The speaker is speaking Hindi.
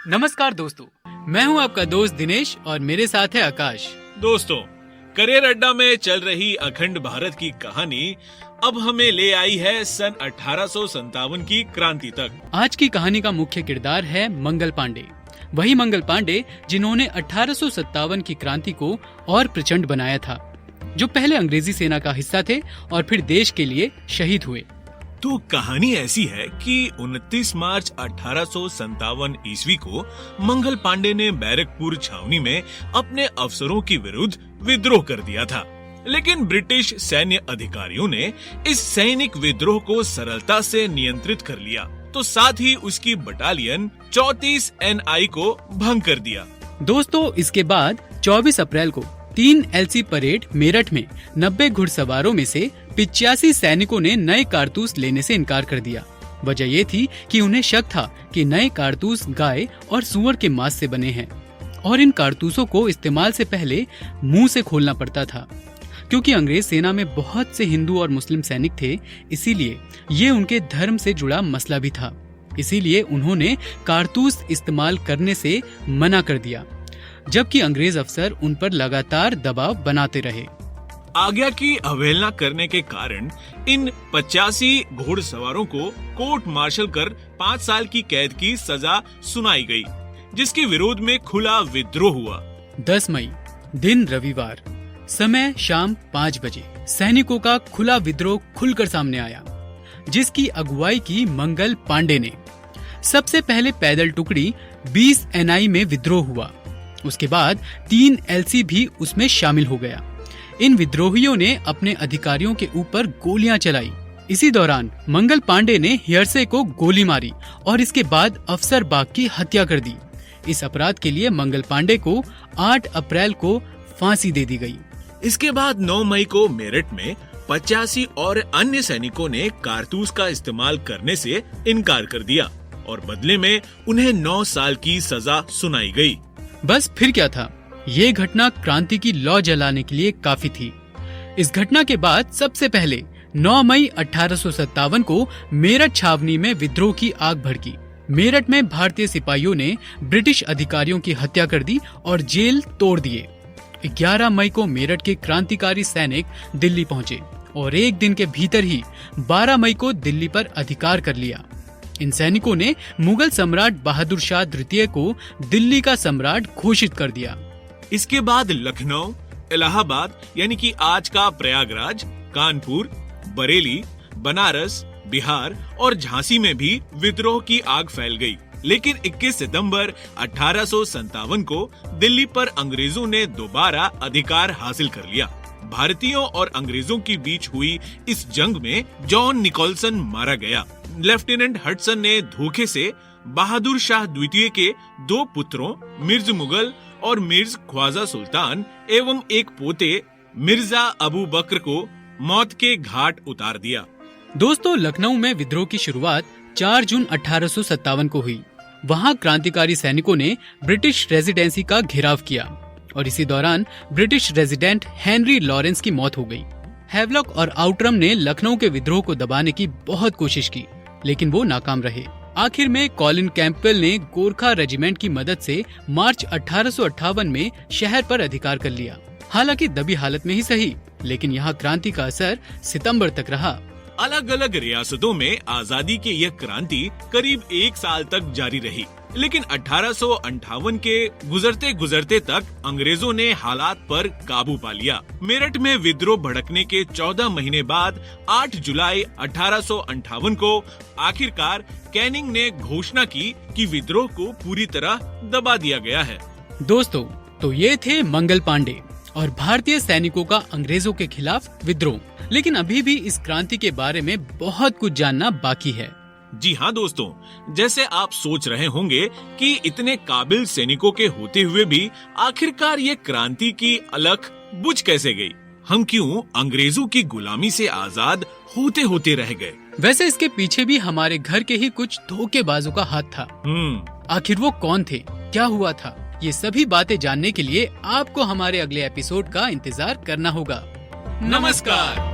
नमस्कार दोस्तों, मैं हूं आपका दोस्त दिनेश और मेरे साथ है आकाश। दोस्तों, करियर अड्डा में चल रही अखंड भारत की कहानी अब हमें ले आई है सन 1857 की क्रांति तक। आज की कहानी का मुख्य किरदार है मंगल पांडे। वही मंगल पांडे जिन्होंने 1857 की क्रांति को और प्रचंड बनाया था, जो पहले अंग्रेजी सेना का हिस्सा थे और फिर देश के लिए शहीद हुए। तो कहानी ऐसी है कि 29 मार्च 1857 ईस्वी को मंगल पांडे ने बैरकपुर छावनी में अपने अफसरों के विरुद्ध विद्रोह कर दिया था, लेकिन ब्रिटिश सैन्य अधिकारियों ने इस सैनिक विद्रोह को सरलता से नियंत्रित कर लिया, तो साथ ही उसकी बटालियन 34 NI को भंग कर दिया। दोस्तों, इसके बाद 24 अप्रैल को 3 LC परेड मेरठ में 90 घुड़सवारों में से 85 सैनिकों ने नए कारतूस लेने से इनकार कर दिया। वजह ये थी कि उन्हें शक था कि नए कारतूस गाय और सुअर के मांस से बने हैं और इन कारतूसों को इस्तेमाल से पहले मुंह से खोलना पड़ता था। क्योंकि अंग्रेज सेना में बहुत से हिंदू और मुस्लिम सैनिक थे, इसीलिए ये उनके धर्म से जुड़ा मसला भी था। इसीलिए उन्होंने कारतूस इस्तेमाल करने से मना कर दिया, जबकि अंग्रेज अफसर उन पर लगातार दबाव बनाते रहे। आज्ञा की अवहेलना करने के कारण इन 85 घुड़सवारों को कोर्ट मार्शल कर 5 साल की कैद की सजा सुनाई गई, जिसके विरोध में खुला विद्रोह हुआ। 10 मई दिन रविवार, समय शाम 5 बजे सैनिकों का खुला विद्रोह खुलकर सामने आया, जिसकी अगुवाई की मंगल पांडे ने। सबसे पहले पैदल टुकड़ी 20 NI में विद्रोह हुआ। उसके बाद 3 LC भी उसमें शामिल हो गया। इन विद्रोहियों ने अपने अधिकारियों के ऊपर गोलियां चलाई। इसी दौरान मंगल पांडे ने हियरसे को गोली मारी और इसके बाद अफसर बाग की हत्या कर दी। इस अपराध के लिए मंगल पांडे को 8 अप्रैल को फांसी दे दी गई। इसके बाद 9 मई को मेरठ में 85 और अन्य सैनिकों ने कारतूस का इस्तेमाल करने से इनकार कर दिया और बदले में उन्हें 9 साल की सजा सुनाई गई। बस फिर क्या था, ये घटना क्रांति की लौ जलाने के लिए काफी थी। इस घटना के बाद सबसे पहले 9 मई 1857 को मेरठ छावनी में विद्रोह की आग भड़की। मेरठ में भारतीय सिपाहियों ने ब्रिटिश अधिकारियों की हत्या कर दी और जेल तोड़ दिए। 11 मई को मेरठ के क्रांतिकारी सैनिक दिल्ली पहुंचे और एक दिन के भीतर ही 12 मई को दिल्ली पर अधिकार कर लिया। इन सैनिकों ने मुगल सम्राट बहादुर शाह द्वितीय को दिल्ली का सम्राट घोषित कर दिया। इसके बाद लखनऊ, इलाहाबाद यानी कि आज का प्रयागराज, कानपुर, बरेली, बनारस, बिहार और झांसी में भी विद्रोह की आग फैल गई। लेकिन 21 सितंबर 1857 को दिल्ली पर अंग्रेजों ने दोबारा अधिकार हासिल कर लिया। भारतीयों और अंग्रेजों के बीच हुई इस जंग में जॉन निकोलसन मारा गया। लेफ्टिनेंट हडसन ने धोखे से बहादुर शाह द्वितीय के 2 पुत्रों मिर्ज मुगल और मिर्ज ख्वाजा सुल्तान एवं एक पोते मिर्जा अबू बकर को मौत के घाट उतार दिया। दोस्तों, लखनऊ में विद्रोह की शुरुआत 4 जून 1857 को हुई। वहां क्रांतिकारी सैनिकों ने ब्रिटिश रेजिडेंसी का घेराव किया और इसी दौरान ब्रिटिश रेजिडेंट हेनरी लॉरेंस की मौत हो गई। हैवलॉक और आउटरम ने लखनऊ के विद्रोह को दबाने की बहुत कोशिश की, लेकिन वो नाकाम रहे। आखिर में कॉलिन कैंपबेल ने गोरखा रेजिमेंट की मदद से मार्च 1858 में शहर पर अधिकार कर लिया। हालांकि दबी हालत में ही सही, लेकिन यहाँ क्रांति का असर सितंबर तक रहा। अलग अलग रियासतों में आजादी की यह क्रांति करीब 1 साल तक जारी रही, लेकिन 1858 के गुजरते गुजरते तक अंग्रेजों ने हालात पर काबू पा लिया। मेरठ में विद्रोह भड़कने के 14 महीने बाद 8 जुलाई 1858 को आखिरकार कैनिंग ने घोषणा की कि विद्रोह को पूरी तरह दबा दिया गया है। दोस्तों, तो ये थे मंगल पांडे और भारतीय सैनिकों का अंग्रेजों के खिलाफ विद्रोह। लेकिन अभी भी इस क्रांति के बारे में बहुत कुछ जानना बाकी है। जी हाँ दोस्तों, जैसे आप सोच रहे होंगे कि इतने काबिल सैनिकों के होते हुए भी आखिरकार ये क्रांति की अलख बुझ कैसे गई? हम क्यों अंग्रेजों की गुलामी से आजाद होते होते रह गए? वैसे इसके पीछे भी हमारे घर के ही कुछ धोखेबाजों का हाथ था। आखिर वो कौन थे, क्या हुआ था? ये सभी बातें जानने के लिए आपको हमारे अगले एपिसोड का इंतजार करना होगा। नमस्कार।